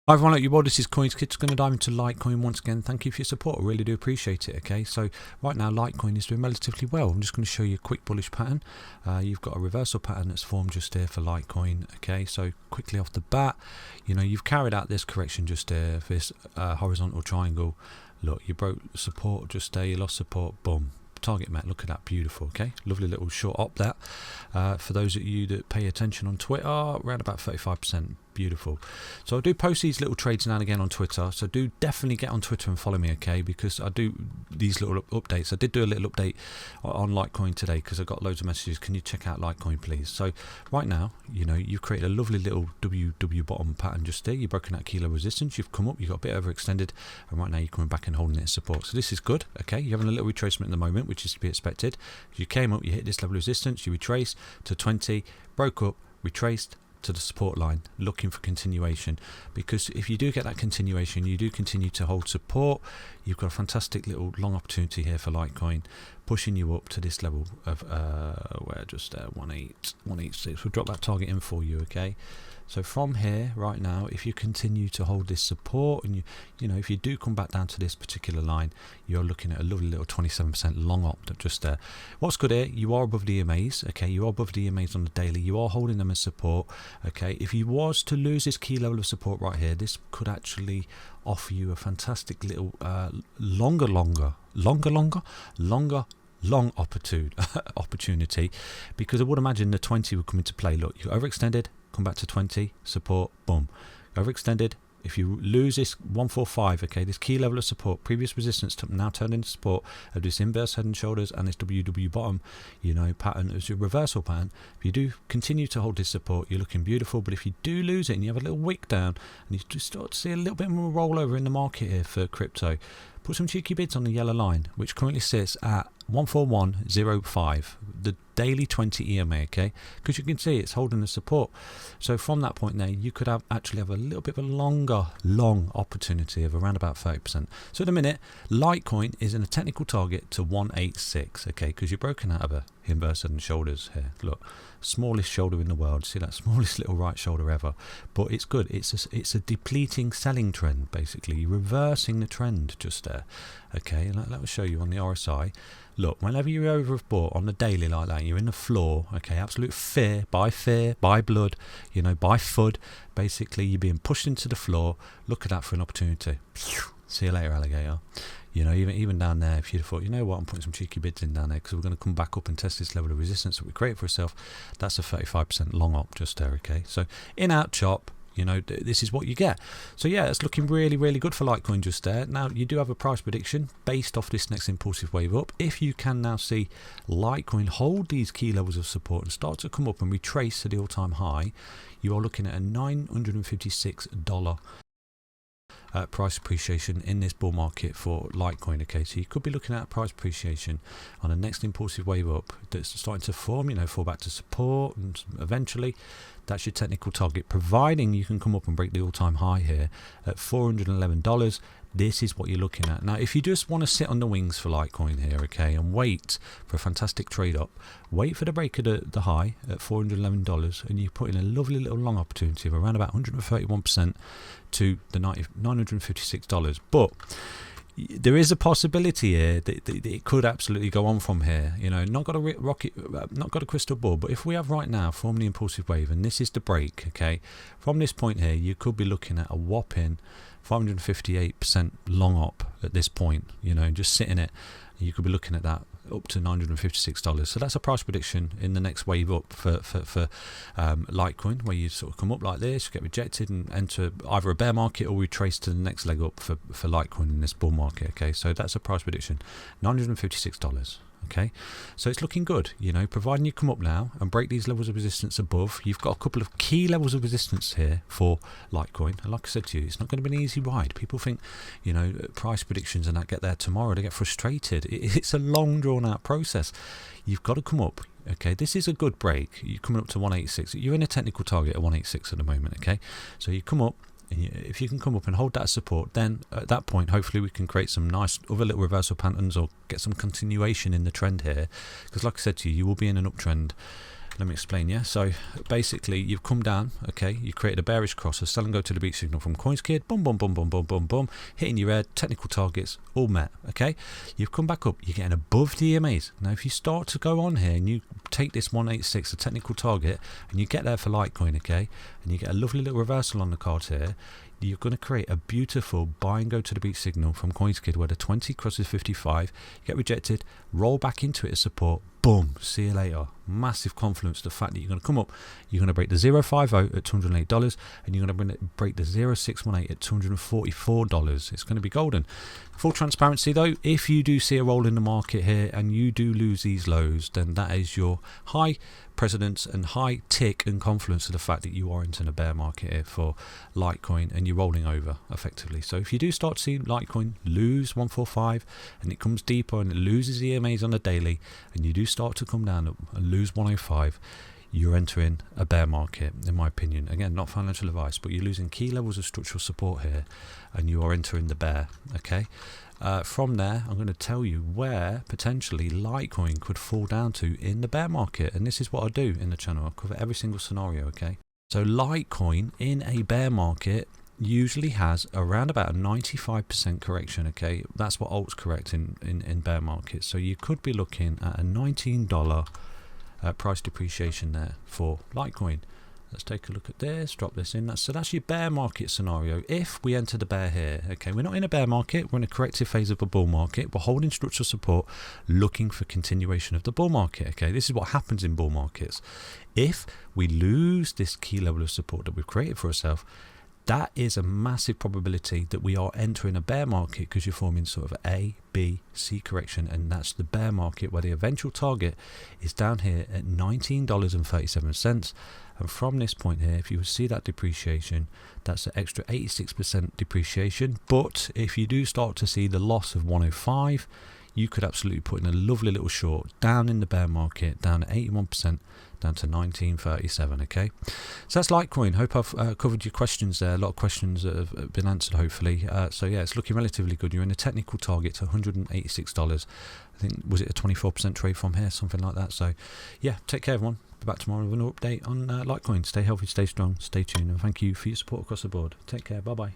Hi everyone, like you well, this is CoinsKid. Just going to dive into Litecoin once again. Thank you for your support. I really do appreciate it. Okay, so right now Litecoin is doing relatively well. I'm just going to show you a quick bullish pattern. You've got a reversal pattern that's formed just here for Litecoin. Okay, so quickly off the bat, you've carried out this correction just here for this horizontal triangle. Look, you broke support just there, you lost support, boom. Target met, look at that, beautiful. Okay, lovely little short op that. For those of you that pay attention on Twitter, around about 35%. Beautiful. So I do post these little trades now and again on Twitter, so do definitely get on Twitter and follow me, okay, because I do these little updates. I did do a little update on Litecoin today because I got loads of messages. Can you check out Litecoin please? So right now, you've created a lovely little WW bottom pattern just there. You've broken out kilo resistance, you've come up, you've got a bit overextended, and right now you're coming back and holding it as support. So this is good. Okay, you're having a little retracement at the moment, which is to be expected. You came up, you hit this level of resistance, you retraced to 20, broke up, retraced to the support line, looking for continuation, because if you do get that continuation, you do continue to hold support, you've got a fantastic little long opportunity here for Litecoin, pushing you up to this level of where just 186. We'll drop that target in for you. Okay, so from here right now, if you continue to hold this support, and if you do come back down to this particular line, you're looking at a lovely little 27% long op just there. What's good here, you are above the EMAs. Okay, you are above the EMAs on the daily, you are holding them as support. Okay, if you was to lose this key level of support right here, this could actually offer you a fantastic little long opportunity, because I would imagine the 20 would come into play. Look, you overextended, come back to 20, support, boom, overextended. If you lose this 145, okay, this key level of support, previous resistance now turned into support of this inverse head and shoulders and this WW bottom, pattern as a reversal pattern. If you do continue to hold this support, you're looking beautiful. But if you do lose it and you have a little wick down and you just start to see a little bit more rollover in the market here for crypto, put some cheeky bids on the yellow line, which currently sits at 141.05, the daily 20 EMA, okay, because you can see it's holding the support. So from that point there, you could actually have a little bit of a long opportunity of around about 30%. So at the minute, Litecoin is in a technical target to 186, okay, because you're broken out of a inverse head and shoulders here. Look, smallest shoulder in the world. See that smallest little right shoulder ever, but it's good. It's a depleting selling trend, basically. You're reversing the trend just there. Okay, let me show you on the RSI. Look, whenever you're overbought on the daily like that, you're in the floor. Okay, absolute fear, by blood, by FUD. Basically, you're being pushed into the floor. Look at that for an opportunity. See you later, alligator. Even down there, if you'd have thought, you know what, I'm putting some cheeky bids in down there because we're going to come back up and test this level of resistance that we create for ourselves. That's a 35% long op just there. Okay, so in out chop. This is what you get. So yeah, it's looking really good for Litecoin just there. Now you do have a price prediction based off this next impulsive wave up. If you can now see Litecoin hold these key levels of support and start to come up and retrace to the all-time high, you are looking at a $956 price appreciation in this bull market for Litecoin. Okay, so you could be looking at a price appreciation on the next impulsive wave up that's starting to form, fall back to support, and eventually that's your technical target, providing you can come up and break the all-time high here at $411. This is what you're looking at. Now, if you just want to sit on the wings for Litecoin here, okay, and wait for a fantastic trade up, wait for the break of the high at $411, and you put in a lovely little long opportunity of around about 131% to the $956. But there is a possibility here that it could absolutely go on from here. Not got a crystal ball, but if we have right now formed the impulsive wave, and this is the break, okay, from this point here, you could be looking at a whopping 558% long op at this point. Just sitting it, you could be looking at that up to $956. So that's a price prediction in the next wave up for Litecoin, where you sort of come up like this, get rejected and enter either a bear market or retrace to the next leg up for Litecoin in this bull market. Okay, so that's a price prediction, $956. Okay, so it's looking good, providing you come up now and break these levels of resistance above. You've got a couple of key levels of resistance here for Litecoin, and like I said to you, it's not going to be an easy ride. People think, price predictions and that get there tomorrow, they get frustrated. It's a long drawn out process. You've got to come up. Okay, this is a good break. You're coming up to 186. You're in a technical target at 186 at the moment. Okay, so you come up. If you can come up and hold that support, then at that point hopefully we can create some nice other little reversal patterns or get some continuation in the trend here, because like I said to you, you will be in an uptrend let me explain. Yeah, so basically you've come down, okay, you created a bearish cross, a sell and go to the beat signal from CoinsKid, boom boom boom boom boom boom boom, hitting your head, technical targets all met. Okay, you've come back up, you're getting above the EMAs. Now if you start to go on here and you take this 186, a technical target, and you get there for Litecoin, okay, and you get a lovely little reversal on the card here, you're going to create a beautiful buy and go to the beat signal from CoinsKid where the 20 crosses 55, you get rejected, roll back into it as support, boom, see you later. Massive confluence, the fact that you're going to come up, you're going to break the 050 at $208, and you're going to break the 0618 at $244. It's going to be golden. Full transparency though, if you do see a roll in the market here and you do lose these lows, then that is your high precedence and high tick and confluence of the fact that you are into a bear market here for Litecoin and you're rolling over effectively. So if you do start to see Litecoin lose 145 and it comes deeper and it loses EMAs on the daily and you do start to come down and lose 105, you're entering a bear market, in my opinion. Again, not financial advice, but you're losing key levels of structural support here and you are entering the bear. Okay, from there I'm going to tell you where potentially Litecoin could fall down to in the bear market, and this is what I do in the channel. I cover every single scenario. Okay, so Litecoin in a bear market usually has around about a 95% correction. Okay, that's what alts correct in bear markets. So you could be looking at a $19 price depreciation there for Litecoin. Let's take a look at this, drop this in. So that's your bear market scenario. If we enter the bear here, okay, we're not in a bear market, we're in a corrective phase of a bull market. We're holding structural support, looking for continuation of the bull market. Okay, this is what happens in bull markets. If we lose this key level of support that we've created for ourselves, that is a massive probability that we are entering a bear market, because you're forming sort of A, B, C correction, and that's the bear market where the eventual target is down here at $19.37. And from this point here, if you see that depreciation, that's an extra 86% depreciation. But if you do start to see the loss of 105, you could absolutely put in a lovely little short down in the bear market, down at 81%, down to 1937. Okay, so that's Litecoin. Hope I've covered your questions there. A lot of questions that have been answered, hopefully. So yeah, it's looking relatively good. You're in a technical target to $186. I think, was it a 24% trade from here, something like that. So yeah, take care everyone. Be back tomorrow with an update on Litecoin. Stay healthy, stay strong, stay tuned, and thank you for your support across the board. Take care. Bye bye.